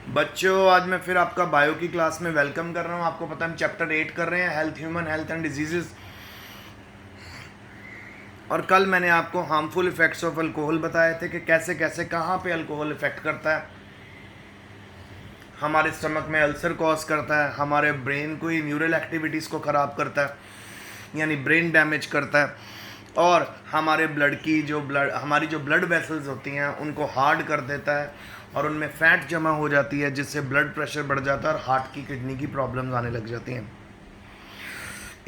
बच्चों, आज मैं फिर आपका बायो की क्लास में वेलकम कर रहा हूँ। आपको पता है हम चैप्टर 8 कर रहे हैं, health, human health and diseases. और कल मैंने आपको हार्मफुल इफेक्ट्स ऑफ अल्कोहल बताए थे कि कैसे कैसे कहाँ पे अल्कोहल इफेक्ट करता है। हमारे स्टमक में अल्सर कॉज करता है, हमारे ब्रेन को, न्यूरल एक्टिविटीज़ को ख़राब करता है, यानी ब्रेन डैमेज करता है। और हमारे हमारी जो ब्लड वेसल्स होती हैं उनको हार्ड कर देता है और उनमें फैट जमा हो जाती है, जिससे ब्लड प्रेशर बढ़ जाता है और हार्ट की, किडनी की प्रॉब्लम्स आने लग जाती हैं।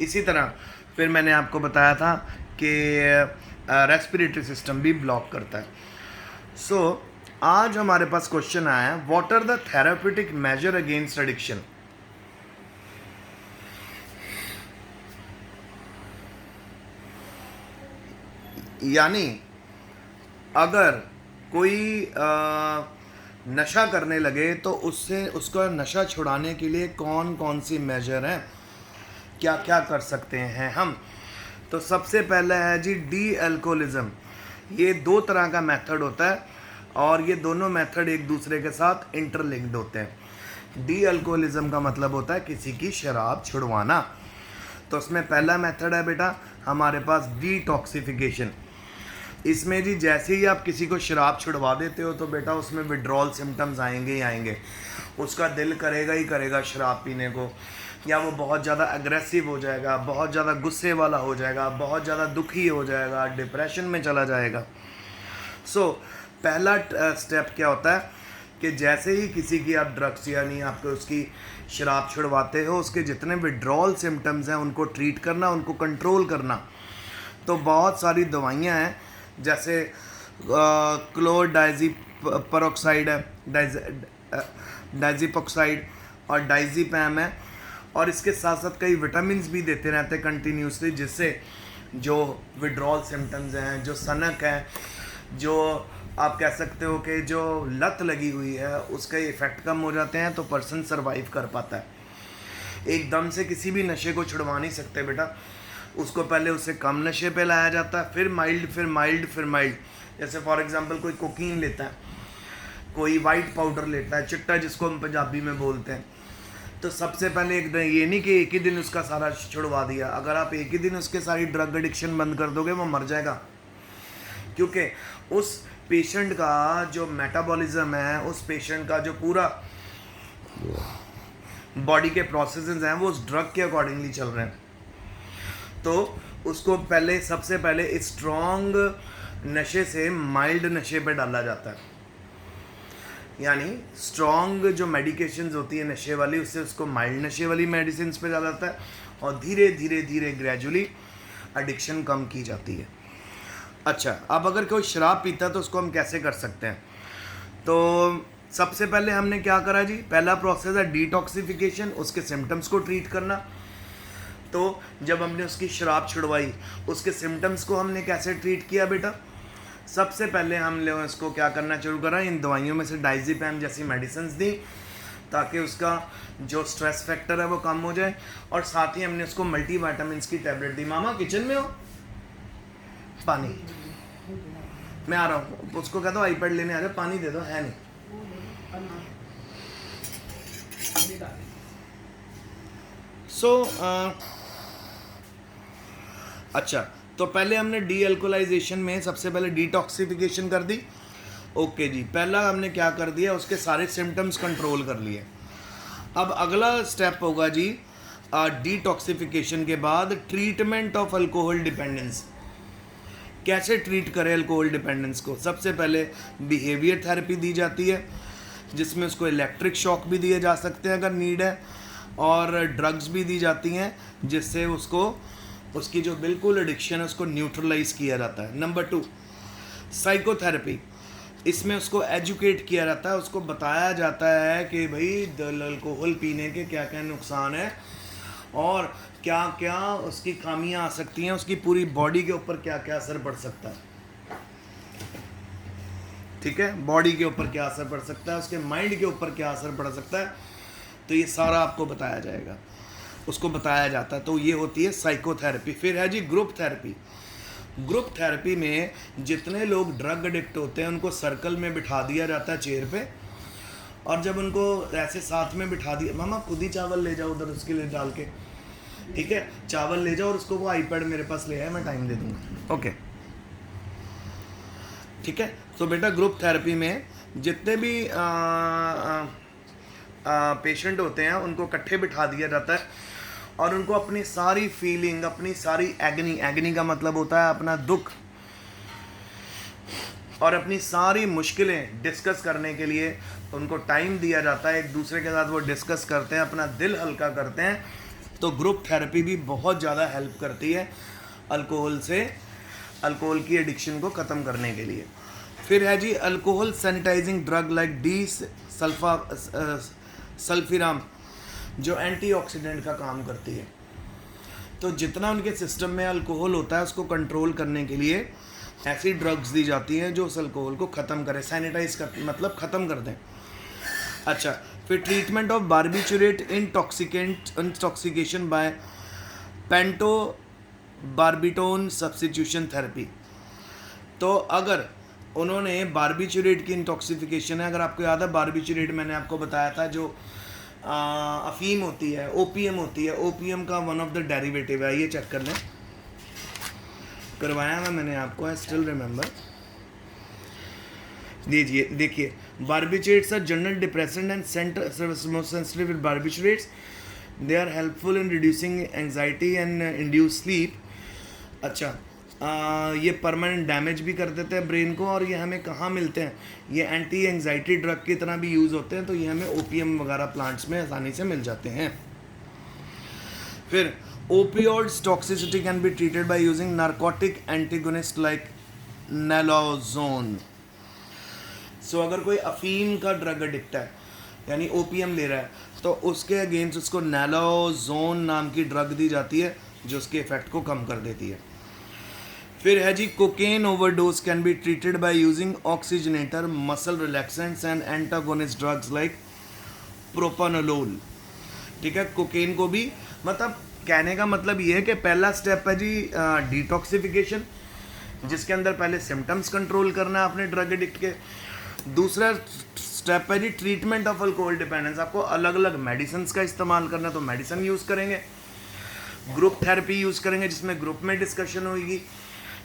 इसी तरह फिर मैंने आपको बताया था कि रेस्पिरेटरी सिस्टम भी ब्लॉक करता है। सो आज हमारे पास क्वेश्चन आया है, what are the therapeutic measure against addiction. यानी अगर कोई नशा करने लगे तो उससे उसका नशा छुड़ाने के लिए कौन कौन सी मेजर हैं, क्या क्या कर सकते हैं हम। तो सबसे पहला है जी डी अल्कोहलिज्म। ये दो तरह का मेथड होता है और ये दोनों मेथड एक दूसरे के साथ इंटरलिंक्ड होते हैं। डी अल्कोहलिज्म का मतलब होता है किसी की शराब छुड़वाना। तो उसमें पहला मेथड है बेटा हमारे पास डिटॉक्सिफिकेशन। इसमें जी जैसे ही आप किसी को शराब छुड़वा देते हो तो बेटा उसमें विड्रॉल सिम्टम्स आएंगे ही आएंगे। उसका दिल करेगा ही करेगा शराब पीने को, या वो बहुत ज़्यादा अग्रेसिव हो जाएगा, बहुत ज़्यादा गुस्से वाला हो जाएगा, बहुत ज़्यादा दुखी हो जाएगा, डिप्रेशन में चला जाएगा। सो पहला स्टेप क्या होता है कि जैसे ही किसी की आप ड्रग्स यानी आपको उसकी शराब छुड़वाते हो, उसके जितने विड्रॉल सिम्टम्स हैं उनको ट्रीट करना, उनको कंट्रोल करना। तो बहुत सारी दवाइयाँ हैं, जैसे क्लोरडाइजी पेरोक्साइड है, डाइजीपोक्साइड और डाइजीपैम है। और इसके साथ साथ कई विटामिन भी देते रहते हैं कंटिन्यूसली, जिससे जो विड्रॉल सिम्टम्स हैं, जो सनक है, जो आप कह सकते हो कि जो लत लगी हुई है, उसका इफ़ेक्ट कम हो जाते हैं तो पर्सन सरवाइव कर पाता है। एकदम से किसी भी नशे को छुड़वा नहीं सकते बेटा, उसको पहले उससे कम नशे पे लाया जाता है, फिर माइल्ड, फिर माइल्ड, फिर माइल्ड। जैसे फॉर एग्जांपल कोई कोकीन लेता है, कोई वाइट पाउडर लेता है, चिट्टा जिसको हम पंजाबी में बोलते हैं। तो सबसे पहले एक दिन ये नहीं कि एक ही दिन उसका सारा छुड़वा दिया। अगर आप एक ही दिन उसके सारी ड्रग एडिक्शन बंद कर दोगे वो मर जाएगा, क्योंकि उस पेशेंट का जो मेटाबॉलिज्म है, उस पेशेंट का जो पूरा बॉडी के प्रोसेसेस हैं वो उस ड्रग के अकॉर्डिंगली चल रहे हैं। तो उसको पहले सबसे पहले स्ट्रॉन्ग नशे से माइल्ड नशे पे डाला जाता है, यानी स्ट्रॉन्ग जो मेडिकेशंस होती है नशे वाली, उससे उसको माइल्ड नशे वाली मेडिसिन पे डाला जाता है और धीरे धीरे धीरे ग्रेजुअली एडिक्शन कम की जाती है। अच्छा, अब अगर कोई शराब पीता है तो उसको हम कैसे कर सकते हैं। तो सबसे पहले हमने क्या करा जी, पहला प्रोसेस है डिटॉक्सिफिकेशन, उसके सिम्टम्स को ट्रीट करना। तो जब हमने उसकी शराब छुड़वाई, उसके सिम्टम्स को हमने कैसे ट्रीट किया बेटा, सबसे पहले हम लोग इसको क्या करना शुरू करा, इन दवाइयों में से डाइजीपैम जैसी मेडिसिन दी ताकि उसका जो स्ट्रेस फैक्टर है वो कम हो जाए। और साथ ही हमने उसको मल्टी विटामिन्स की टैबलेट दी। मामा किचन में हो, पानी, मैं आ रहा हूँ। उसको कह दो आईपैड लेने आ जाओ, पानी दे दो, है नहीं। अच्छा, तो पहले हमने डी अल्कोलाइजेशन में सबसे पहले डिटॉक्सिफिकेशन कर दी। ओके जी, पहला हमने क्या कर दिया, उसके सारे सिम्टम्स कंट्रोल कर लिए। अब अगला स्टेप होगा जी डिटॉक्सिफिकेशन के बाद ट्रीटमेंट ऑफ अल्कोहल डिपेंडेंस। कैसे ट्रीट करें अल्कोहल डिपेंडेंस को। सबसे पहले बिहेवियर थेरेपी दी जाती है, जिसमें उसको इलेक्ट्रिक शॉक भी दिए जा सकते हैं अगर नीड है, और ड्रग्स भी दी जाती हैं जिससे उसको उसकी जो बिल्कुल एडिक्शन है उसको न्यूट्रलाइज किया जाता है। Number 2 psychotherapy. इसमें उसको एजुकेट किया जाता है, उसको बताया जाता है कि भाई अल्कोहल पीने के क्या क्या नुकसान है और क्या क्या उसकी खामियां आ सकती हैं, उसकी पूरी बॉडी के ऊपर क्या क्या असर पड़ सकता है। ठीक है, बॉडी के ऊपर क्या असर पड़ सकता है, उसके माइंड के ऊपर क्या असर पड़ सकता है, तो ये सारा आपको बताया जाएगा, उसको बताया जाता है। तो ये होती है साइकोथेरेपी। फिर है जी ग्रुप थेरेपी। ग्रुप थेरेपी में जितने लोग ड्रग एडिक्ट होते हैं उनको सर्कल में बिठा दिया जाता है चेयर पे, और जब उनको ऐसे साथ में बिठा दिया, मामा खुद ही चावल ले जाओ उधर उसके लिए डाल के, ठीक है, चावल ले जाओ और उसको वो आईपैड मेरे पास ले आए, मैं टाइम दे दूंगा, ओके, ठीक है। तो बेटा ग्रुप थेरेपी में जितने भी पेशेंट होते हैं उनको इकट्ठे बिठा दिया जाता है और उनको अपनी सारी फीलिंग, अपनी सारी एगनी का मतलब होता है अपना दुख और अपनी सारी मुश्किलें डिस्कस करने के लिए उनको टाइम दिया जाता है, एक दूसरे के साथ वो डिस्कस करते हैं, अपना दिल हल्का करते हैं। तो ग्रुप थेरेपी भी बहुत ज़्यादा हेल्प करती है अल्कोहल की एडिक्शन को ख़त्म करने के लिए। फिर है जी alcohol sanitizing drug like disulfiram, जो एंटीऑक्सीडेंट का काम करती है। तो जितना उनके सिस्टम में अल्कोहल होता है उसको कंट्रोल करने के लिए ऐसी ड्रग्स दी जाती हैं जो उस अल्कोहल को ख़त्म करें, सैनिटाइज कर मतलब ख़त्म कर दें। अच्छा, फिर treatment of barbiturate intoxication by pentobarbitone substitution therapy. तो अगर उन्होंने बार्बिचुरेट की इंटॉक्सिफिकेशन है, अगर आपको याद है बार्बिचुरेट मैंने आपको बताया था जो अफीम होती है, ओपीएम होती है, ओपीएम का वन ऑफ द डेरिवेटिव है, ये चेक कर लें, करवाया था मैंने आपको, आई स्टिल रिमेंबर। देखिए barbiturates are general depressant and sensitive with barbiturates, they are helpful in reducing anxiety and induce sleep. अच्छा, ये परमानेंट डैमेज भी कर देते हैं ब्रेन को और ये हमें कहाँ मिलते हैं, ये एंटी एंजाइटी ड्रग की तरह भी यूज़ होते हैं, तो ये हमें ओपीएम वगैरह प्लांट्स में आसानी से मिल जाते हैं। फिर opioids toxicity can be treated by using narcotic antagonist like naloxone। सो अगर कोई अफीम का ड्रग एडिक्ट है यानी ओपीएम ले रहा है तो उसके अगेंस्ट उसको नैलोजोन नाम की ड्रग दी जाती है जो उसके इफेक्ट को कम कर देती है। फिर है जी cocaine overdose can be treated by using oxygenator, muscle relaxants and antagonist drugs like propranolol. ठीक है, कोकेन को भी मतलब कहने का मतलब ये है कि पहला स्टेप है जी डिटॉक्सिफिकेशन, जिसके अंदर पहले सिम्टम्स कंट्रोल करना है अपने ड्रग एडिक्ट के। दूसरा स्टेप है जी ट्रीटमेंट ऑफ अल्कोहल डिपेंडेंस, आपको अलग अलग मेडिसिन का इस्तेमाल करना है तो मेडिसिन यूज़ करेंगे, ग्रुप थेरेपी यूज़ करेंगे जिसमें ग्रुप में डिस्कशन होगी,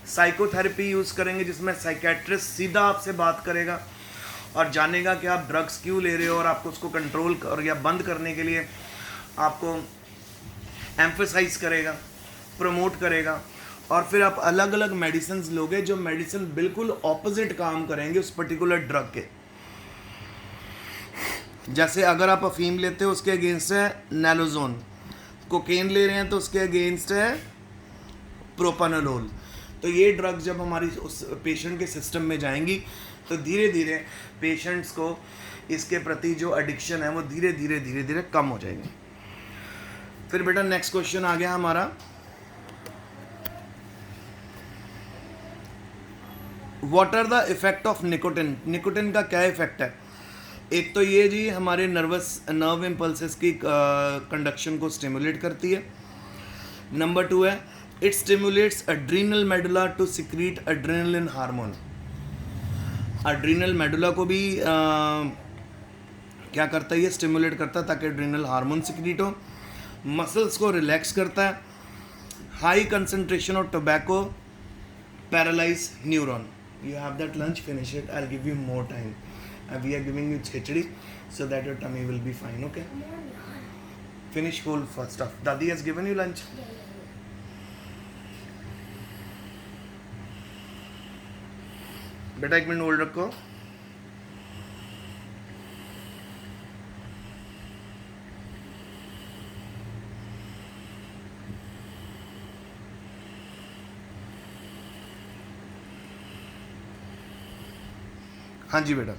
साइकोथेरेपी यूज़ करेंगे जिसमें साइकेट्रिस्ट सीधा आपसे बात करेगा और जानेगा कि आप ड्रग्स क्यों ले रहे हो और आपको उसको कंट्रोल और या बंद करने के लिए आपको एम्फसाइज करेगा, प्रमोट करेगा। और फिर आप अलग अलग मेडिसिन लोगे जो मेडिसिन बिल्कुल ऑपोजिट काम करेंगे उस पर्टिकुलर ड्रग के। जैसे अगर आप अफीम लेते हो उसके अगेंस्ट है नैलोजोन, कोकेन ले रहे हैं तो उसके अगेंस्ट है प्रोपानोलोल। तो ये ड्रग जब हमारी उस पेशेंट के सिस्टम में जाएंगी तो धीरे धीरे पेशेंट्स को इसके प्रति जो एडिक्शन है वो धीरे धीरे कम हो जाएगी। फिर बेटा नेक्स्ट क्वेश्चन आ गया हमारा, what are the effect of nicotine. Nicotine का क्या इफेक्ट है? एक तो ये जी हमारे नर्व इम्पल्सेस की कंडक्शन को स्टिमुलेट करती है। नंबर 2 है it stimulates adrenal medulla to secrete adrenaline hormone. Adrenal medulla को भी क्या करता है, ये स्टिमुलेट करता है ताकि एड्रीनल हार्मोन सिक्रीट हो। मसल्स को रिलैक्स करता है। High concentration of tobacco paralyse neuron. You have that lunch, finish it, I will give you more time. We are giving you khichdi so that your tummy will be fine, okay? Finish whole first stuff. Dadi has given you lunch. बेटा 1 minute hold रखो। हाँ जी बेटा।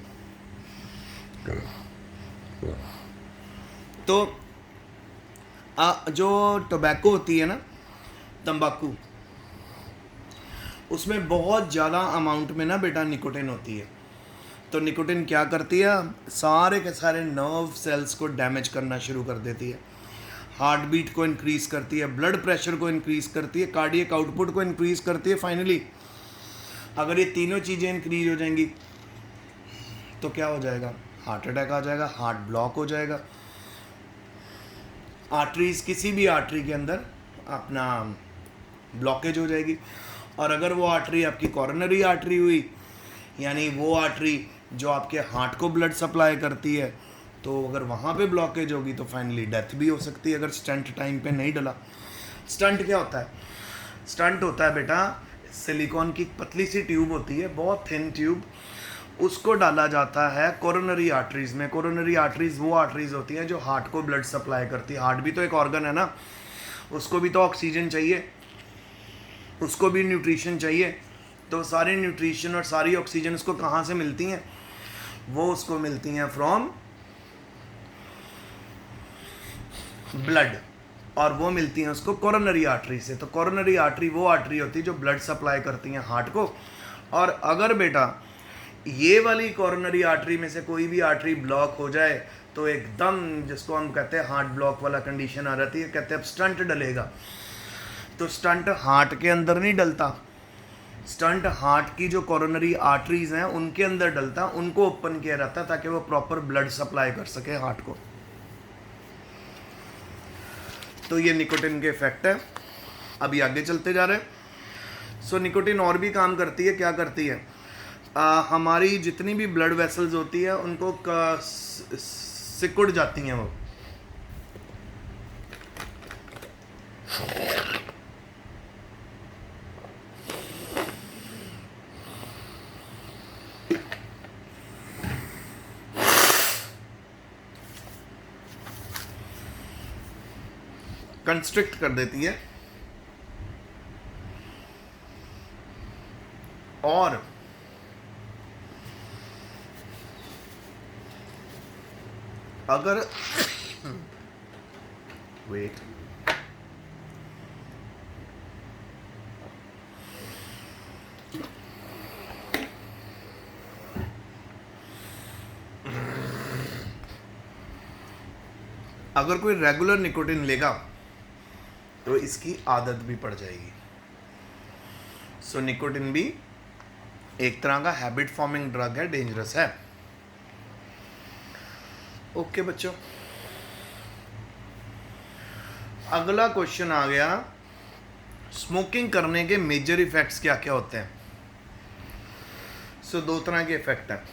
तो जो tobacco होती है ना, तंबाकू, उसमें बहुत ज़्यादा अमाउंट में ना बेटा निकोटिन होती है। तो निकोटिन क्या करती है, सारे के सारे नर्व सेल्स को डैमेज करना शुरू कर देती है, हार्ट बीट को इंक्रीज़ करती है, ब्लड प्रेशर को इंक्रीज़ करती है, कार्डियक आउटपुट को इंक्रीज़ करती है। फाइनली अगर ये तीनों चीज़ें इंक्रीज हो जाएंगी तो क्या हो जाएगा, हार्ट अटैक आ जाएगा, हार्ट ब्लॉक हो जाएगा, आर्टरीज किसी भी आर्टरी के अंदर अपना ब्लॉकेज हो जाएगी। और अगर वो आर्टरी आपकी कॉरोनरी आर्टरी हुई, यानी वो आर्टरी जो आपके हार्ट को ब्लड सप्लाई करती है, तो अगर वहाँ पे ब्लॉकेज होगी तो फाइनली डेथ भी हो सकती है अगर स्टंट टाइम पे नहीं डला। स्टंट क्या होता है? स्टंट होता है बेटा, सिलिकॉन की पतली सी ट्यूब होती है, बहुत थिन ट्यूब, उसको डाला जाता है कोरोनरी आर्टरीज में। कोरोनरी आर्टरीज वो आर्टरीज होती हैं जो हार्ट को ब्लड सप्लाई करती है। हार्ट भी तो एक ऑर्गन है ना, उसको भी तो ऑक्सीजन चाहिए, उसको भी न्यूट्रिशन चाहिए। तो सारी न्यूट्रिशन और सारी ऑक्सीजन उसको कहाँ से मिलती हैं? वो उसको मिलती हैं फ्रॉम ब्लड, और वो मिलती हैं उसको कोरोनरी आर्टरी से। तो कोरोनरी आर्टरी वो आर्टरी होती है जो ब्लड सप्लाई करती हैं हार्ट को। और अगर बेटा ये वाली कोरोनरी आर्टरी में से कोई भी आर्टरी ब्लॉक हो जाए तो एकदम, जिसको हम कहते हैं हार्ट ब्लॉक वाला कंडीशन आ जाती है, कहते हैं अब स्टंट डलेगा। तो स्टंट हार्ट के अंदर नहीं डलता, स्टंट हार्ट की जो कोरोनरी आर्टरीज हैं उनके अंदर डलता, उनको ओपन किया जाता ताकि वो प्रॉपर ब्लड सप्लाई कर सके हार्ट को। तो ये निकोटिन के इफेक्ट है। अभी आगे चलते जा रहे हैं। सो निकोटिन और भी काम करती है। क्या करती है? हमारी जितनी भी ब्लड वेसल्स होती है उनको सिकुड़ जाती हैं वो। कंस्ट्रिक्ट कर देती है। और अगर वेट अगर कोई रेगुलर निकोटिन लेगा तो इसकी आदत भी पड़ जाएगी। सो निकोटिन भी एक तरह का हैबिट फॉर्मिंग ड्रग है, डेंजरस है। ओके बच्चों, अगला क्वेश्चन आ गया, स्मोकिंग करने के मेजर इफेक्ट्स क्या क्या होते हैं? सो दो तरह के इफेक्ट हैं।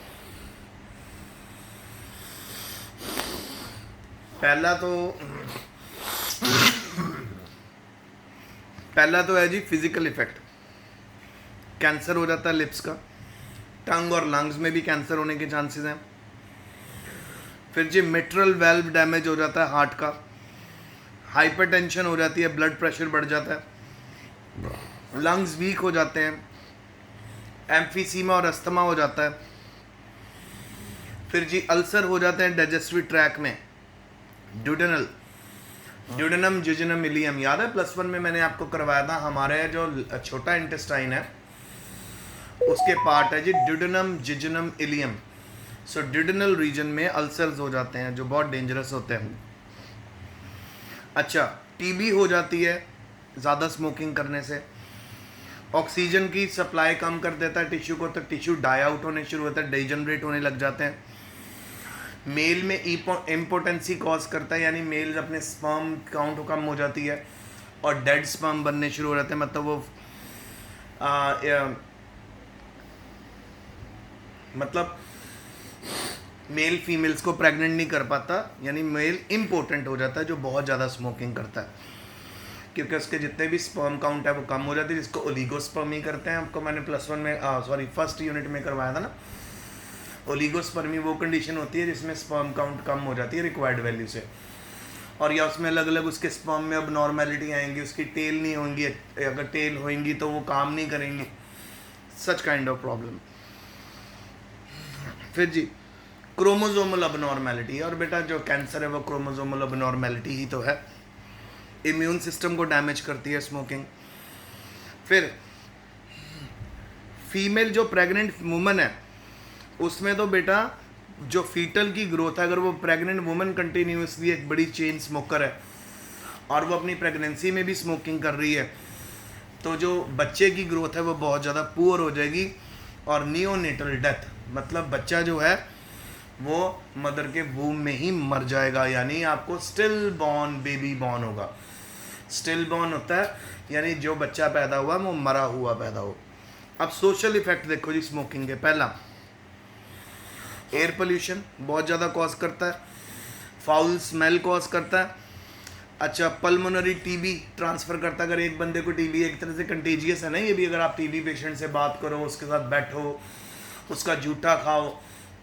पहला तो है जी फिजिकल इफेक्ट। कैंसर हो जाता है लिप्स का, टंग और लंग्स में भी कैंसर होने के चांसेस हैं। फिर जी मिट्रल वेल्व डैमेज हो जाता है हार्ट का, हाइपरटेंशन हो जाती है, ब्लड प्रेशर बढ़ जाता है, लंग्स वीक हो जाते हैं, एम्फीसीमा और अस्थमा हो जाता है। फिर जी अल्सर हो जाते हैं डाइजेस्टिव ट्रैक में, ड्यूडेनम जिजनम इलियम। याद है +1 में मैंने आपको करवाया था, हमारे जो छोटा इंटेस्टाइन है उसके पार्ट है जी ड्यूडेनम जिजनम इलियम। सो ड्यूडेनल रीजन में अल्सर्स हो जाते हैं जो बहुत डेंजरस होते हैं। अच्छा, टीबी हो जाती है ज़्यादा स्मोकिंग करने से। ऑक्सीजन की सप्लाई कम कर देता है टिश्यू को, तो टिश्यू डाई आउट होने शुरू होता है, डिजनरेट होने लग जाते हैं। मेल में इम्पोटेंसी कॉज करता है, यानी मेल अपने स्पर्म काउंट कम हो जाती है और डेड स्पर्म बनने शुरू हो जाते हैं। मतलब वो मतलब मेल फीमेल्स को प्रेग्नेंट नहीं कर पाता, यानी मेल इम्पोर्टेंट हो जाता है जो बहुत ज़्यादा स्मोकिंग करता है, क्योंकि उसके जितने भी स्पर्म काउंट है वो कम हो जाती है, जिसको ओलिगोस्पर्मी करते हैं। आपको मैंने +1 में फर्स्ट यूनिट में करवाया था ना। ओलिगोस्पर्मी वो कंडीशन होती है जिसमें स्पर्म काउंट कम हो जाती है रिक्वायर्ड वैल्यू से, और या उसमें अलग अलग उसके स्पर्म में अब नॉर्मेलिटी आएंगी, उसकी टेल नहीं होंगी, अगर टेल होंगी तो वो काम नहीं करेंगी, सच काइंड ऑफ प्रॉब्लम। फिर जी क्रोमोसोमल अबनॉर्मेलिटी, और बेटा जो कैंसर है वो क्रोमोसोमल अबनॉर्मेलिटी ही तो है। इम्यून सिस्टम को डैमेज करती है स्मोकिंग। फिर फीमेल जो प्रेग्नेंट वुमन है उसमें तो बेटा जो फीटल की ग्रोथ है, अगर वो प्रेग्नेंट वुमन कंटिन्यूसली एक बड़ी चेन स्मोकर है और वो अपनी प्रेगनेंसी में भी स्मोकिंग कर रही है, तो जो बच्चे की ग्रोथ है वो बहुत ज़्यादा पुअर हो जाएगी। और नियोनेटल डेथ, मतलब बच्चा जो है वो मदर के वूम में ही मर जाएगा, यानी आपको स्टिल बॉर्न बेबी बॉर्न होगा। स्टिल बॉर्न होता है यानी जो बच्चा पैदा हुआ वो मरा हुआ पैदा हो। अब सोशल इफेक्ट देखो जी स्मोकिंग के। पहला, एयर पोल्यूशन बहुत ज़्यादा कॉज करता है, फाउल स्मेल कॉज करता है। अच्छा, पल्मोनरी टीबी ट्रांसफ़र करता है। अगर एक बंदे को टीबी, एक तरह से कंटेजियस है ना ये भी, अगर आप टीबी पेशेंट से बात करो, उसके साथ बैठो, उसका जूठा खाओ,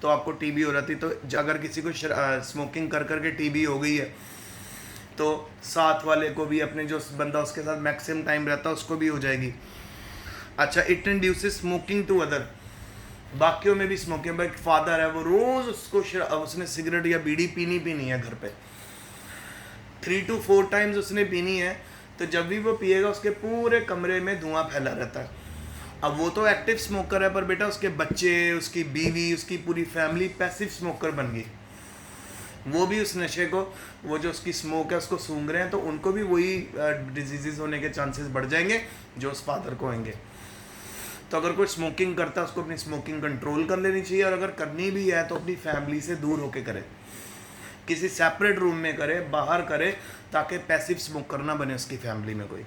तो आपको टीबी हो जाती। तो अगर किसी को स्मोकिंग कर करके टीबी हो गई है तो साथ वाले को भी, अपने जो बंदा उसके साथ मैक्सिमम टाइम रहता है उसको भी हो जाएगी। अच्छा, it induces smoking to other, बाकियों में भी स्मोकिंग। एक फादर है वो रोज़ उसने सिगरेट या बीड़ी पीनी है घर पे, 3 to 4 टाइम्स उसने पीनी है, तो जब भी वो पिएगा उसके पूरे कमरे में धुआं फैला रहता है। अब वो तो एक्टिव स्मोकर है, पर बेटा उसके बच्चे, उसकी बीवी, उसकी पूरी फैमिली पैसिव स्मोकर बन गई। वो भी उस नशे को, वो जो उसकी स्मोक है उसको सूंघ रहे हैं, तो उनको भी वही डिजीज़ होने के चांसेस बढ़ जाएंगे जो उस फादर को होंगे। तो अगर कोई स्मोकिंग करता है उसको अपनी स्मोकिंग कंट्रोल कर लेनी चाहिए, और अगर करनी भी है तो अपनी फैमिली से दूर होके करे, किसी सेपरेट रूम में करे, बाहर करे, ताकि पैसिव स्मोकर ना बने उसकी फैमिली में कोई।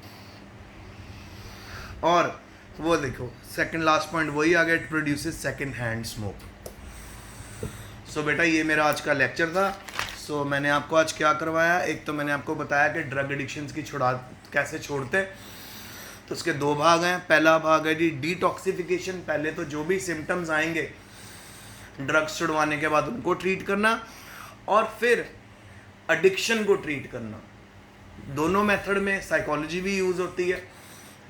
और वो देखो सेकंड लास्ट पॉइंट वही आ गया, it produces second hand smoke. So बेटा ये मेरा आज का लेक्चर था। सो मैंने आपको आज क्या करवाया, एक तो मैंने आपको बताया कि ड्रग एडिक्शंस की कैसे छोड़ते, तो उसके 2 भाग हैं। पहला भाग है जी डिटॉक्सिफिकेशन, पहले तो जो भी सिम्टम्स आएंगे ड्रग्स छुड़वाने के बाद उनको ट्रीट करना, और फिर एडिक्शन को ट्रीट करना। दोनों मेथड में साइकोलॉजी भी यूज़ होती है,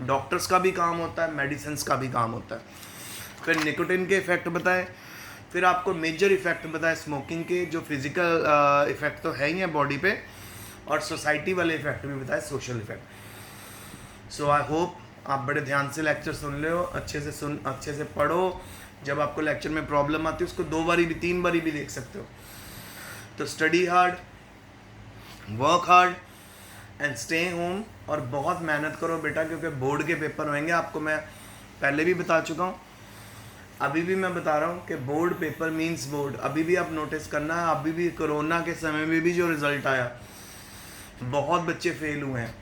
डॉक्टर्स का भी काम होता है, मेडिसिन्स का भी काम होता है। फिर निकोटिन के इफ़ेक्ट बताए, फिर आपको मेजर इफ़ेक्ट बताए स्मोकिंग के, जो फिज़िकल इफ़ेक्ट तो है ही है बॉडी पे, और सोसाइटी वाले इफ़ेक्ट भी बताए, social effect. So I hope आप बड़े ध्यान से लेक्चर सुन ले हो, अच्छे से पढ़ो। जब आपको लेक्चर में प्रॉब्लम आती है उसको 2 बारी भी 3 बारी भी देख सकते हो। तो study hard, work hard and stay home, और बहुत मेहनत करो बेटा, क्योंकि बोर्ड के पेपर होंगे। आपको मैं पहले भी बता चुका हूँ, अभी भी मैं बता रहा हूँ कि बोर्ड पेपर मींस बोर्ड। अभी भी आप नोटिस करना है, अभी भी कोरोना के समय में भी जो रिज़ल्ट आया, बहुत बच्चे फेल हुए हैं।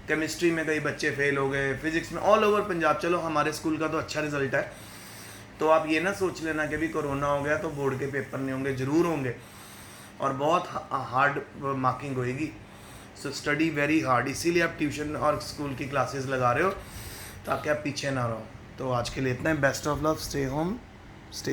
केमिस्ट्री में कई बच्चे फेल हो गए, फिजिक्स में, ऑल ओवर पंजाब। चलो हमारे स्कूल का तो अच्छा रिजल्ट है, तो आप ये ना सोच लेना कि भी कोरोना हो गया तो बोर्ड के पेपर नहीं होंगे, ज़रूर होंगे, और बहुत हार्ड मार्किंग होएगी। सो स्टडी वेरी हार्ड, इसीलिए आप ट्यूशन और स्कूल की क्लासेस लगा रहे हो, ताकि आप पीछे ना रहो। तो आज के लिए इतना है। Best of love, stay home, stay